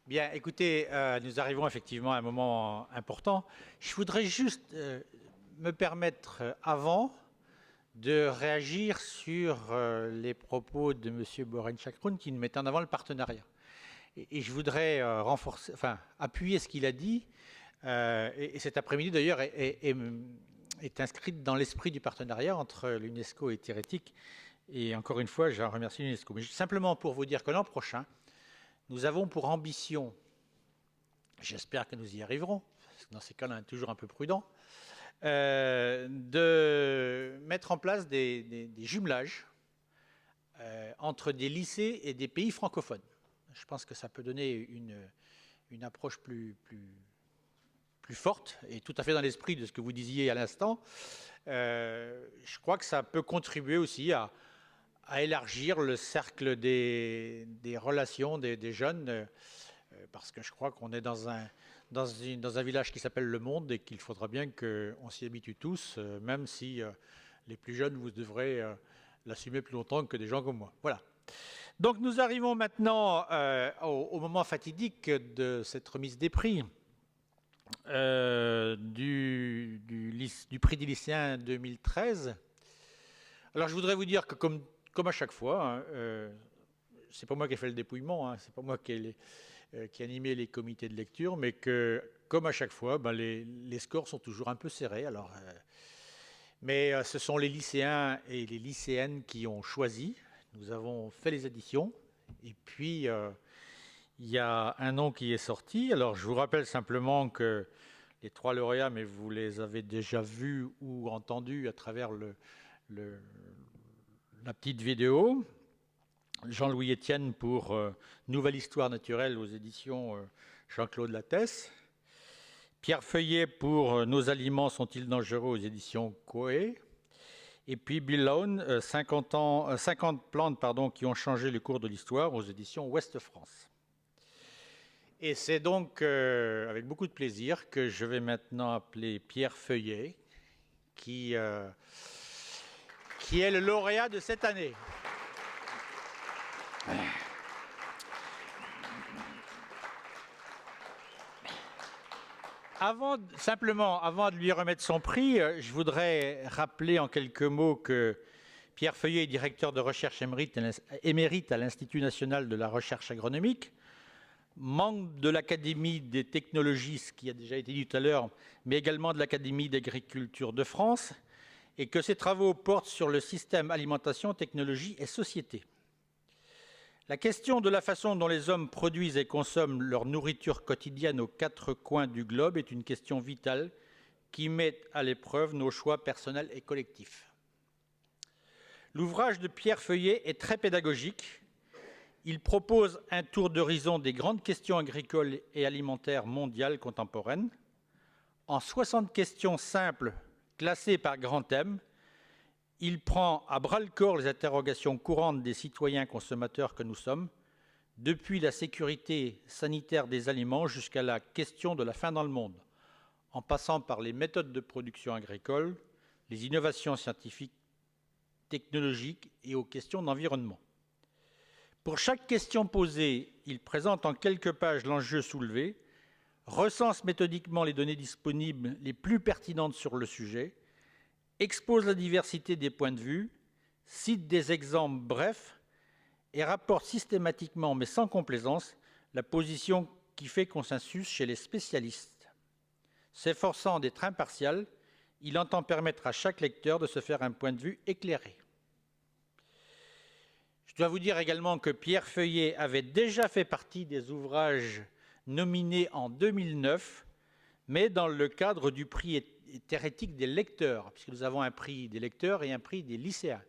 Bien, écoutez, nous arrivons effectivement à un moment important. Je voudrais juste me permettre, avant, de réagir sur les propos de M. Boren-Chakroun qui mettent en avant le partenariat. Et je voudrais appuyer ce qu'il a dit, et cet après-midi d'ailleurs est inscrite dans l'esprit du partenariat entre l'UNESCO et Thérétique. Et encore une fois, je remercie l'UNESCO. Mais simplement pour vous dire que l'an prochain, nous avons pour ambition, j'espère que nous y arriverons, parce que dans ces cas-là, on est toujours un peu prudent, de mettre en place des jumelages entre des lycées et des pays francophones. Je pense que ça peut donner une approche plus forte et tout à fait dans l'esprit de ce que vous disiez à l'instant. Je crois que ça peut contribuer aussi à élargir le cercle des relations des jeunes, parce que je crois qu'on est dans un village qui s'appelle le monde et qu'il faudra bien qu'on s'y habitue tous, même si les plus jeunes, vous devrez l'assumer plus longtemps que des gens comme moi. Voilà. Donc nous arrivons maintenant au moment fatidique de cette remise des prix du prix des lycéens 2013. Alors je voudrais vous dire que comme à chaque fois, c'est pas moi qui ai fait le dépouillement, c'est pas moi qui ai animé les comités de lecture, mais que, comme à chaque fois, les scores sont toujours un peu serrés. Alors, mais ce sont les lycéens et les lycéennes qui ont choisi. Nous avons fait les additions, et puis il y a un nom qui est sorti. Alors, je vous rappelle simplement que les 3 lauréats, mais vous les avez déjà vus ou entendus à travers la petite vidéo. Jean-Louis Etienne pour Nouvelle Histoire naturelle aux éditions Jean-Claude Lattès. Pierre Feuillet pour Nos aliments sont-ils dangereux aux éditions Coé. Et puis Bill Lone, 50 plantes qui ont changé le cours de l'histoire aux éditions Ouest France. Et c'est donc avec beaucoup de plaisir que je vais maintenant appeler Pierre Feuillet, qui est le lauréat de cette année. Avant de lui remettre son prix, je voudrais rappeler en quelques mots que Pierre Feuillet est directeur de recherche émérite à l'Institut national de la recherche agronomique, membre de l'Académie des technologies, ce qui a déjà été dit tout à l'heure, mais également de l'Académie d'agriculture de France, et que ses travaux portent sur le système alimentation, technologie et société. La question de la façon dont les hommes produisent et consomment leur nourriture quotidienne aux 4 coins du globe est une question vitale qui met à l'épreuve nos choix personnels et collectifs. L'ouvrage de Pierre Feuillet est très pédagogique. Il propose un tour d'horizon des grandes questions agricoles et alimentaires mondiales contemporaines. En 60 questions simples, classées par grands thèmes, il prend à bras-le-corps les interrogations courantes des citoyens consommateurs que nous sommes, depuis la sécurité sanitaire des aliments jusqu'à la question de la faim dans le monde, en passant par les méthodes de production agricole, les innovations scientifiques, technologiques et aux questions d'environnement. Pour chaque question posée, il présente en quelques pages l'enjeu soulevé, recense méthodiquement les données disponibles les plus pertinentes sur le sujet, expose la diversité des points de vue, cite des exemples brefs et rapporte systématiquement, mais sans complaisance, la position qui fait consensus chez les spécialistes. S'efforçant d'être impartial, il entend permettre à chaque lecteur de se faire un point de vue éclairé. Je dois vous dire également que Pierre Feuillet avait déjà fait partie des ouvrages nominés en 2009, mais dans le cadre du prix Thérétique des lecteurs, puisque nous avons un prix des lecteurs et un prix des lycéens.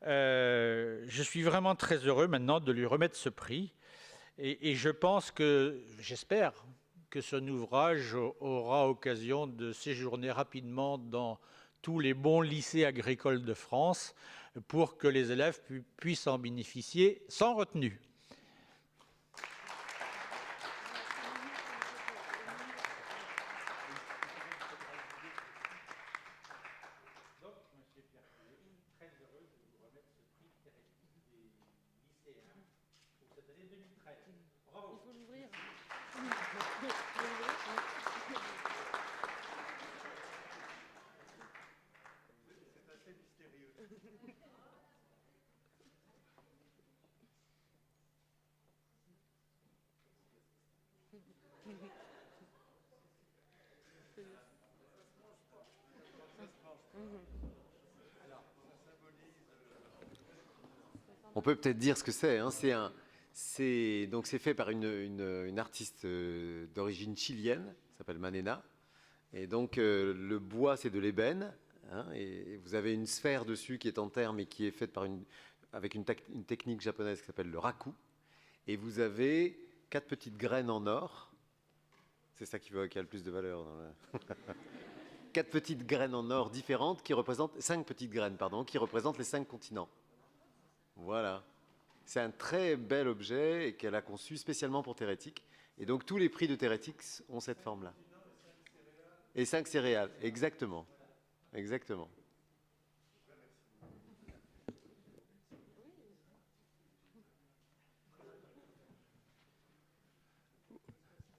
Je suis vraiment très heureux maintenant de lui remettre ce prix, et je pense j'espère que son ouvrage aura occasion de séjourner rapidement dans tous les bons lycées agricoles de France pour que les élèves puissent en bénéficier sans retenue. On peut peut-être dire ce que c'est. Hein. C'est fait par une artiste d'origine chilienne, qui s'appelle Manena. Et donc le bois, c'est de l'ébène. Hein, et vous avez une sphère dessus qui est en terre, mais qui est faite avec une technique japonaise qui s'appelle le raku. Et vous avez 4 petites graines en or. C'est ça qui a le plus de valeur. 4 petites graines en or différentes qui représentent 5 petites graines, pardon, qui représentent les 5 continents. Voilà. C'est un très bel objet et qu'elle a conçu spécialement pour Thérétique. Et donc tous les prix de Thérétique ont cette forme-là. Et 5 céréales, exactement. Exactement.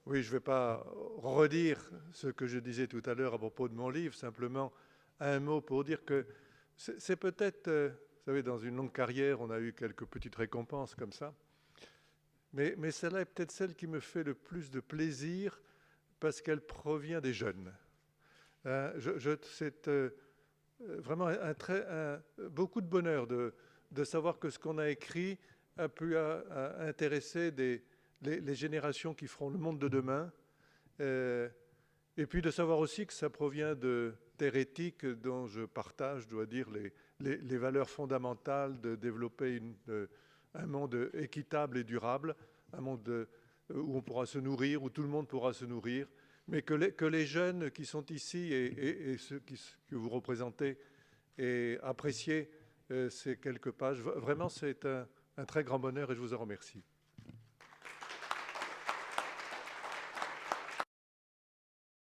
Oui, je ne vais pas redire ce que je disais tout à l'heure à propos de mon livre, simplement un mot pour dire que c'est peut-être, vous savez, dans une longue carrière, on a eu quelques petites récompenses comme ça, mais celle-là est peut-être celle qui me fait le plus de plaisir parce qu'elle provient des jeunes. C'est vraiment beaucoup de bonheur de savoir que ce qu'on a écrit a pu intéresser les générations qui feront le monde de demain. Et puis de savoir aussi que ça provient de Thérétique dont je partage, je dois dire, les valeurs fondamentales de développer un monde équitable et durable, un monde où on pourra se nourrir, où tout le monde pourra se nourrir, mais que les jeunes qui sont ici et ceux que vous représentez et appréciez ces quelques pages, vraiment c'est un très grand bonheur et je vous en remercie.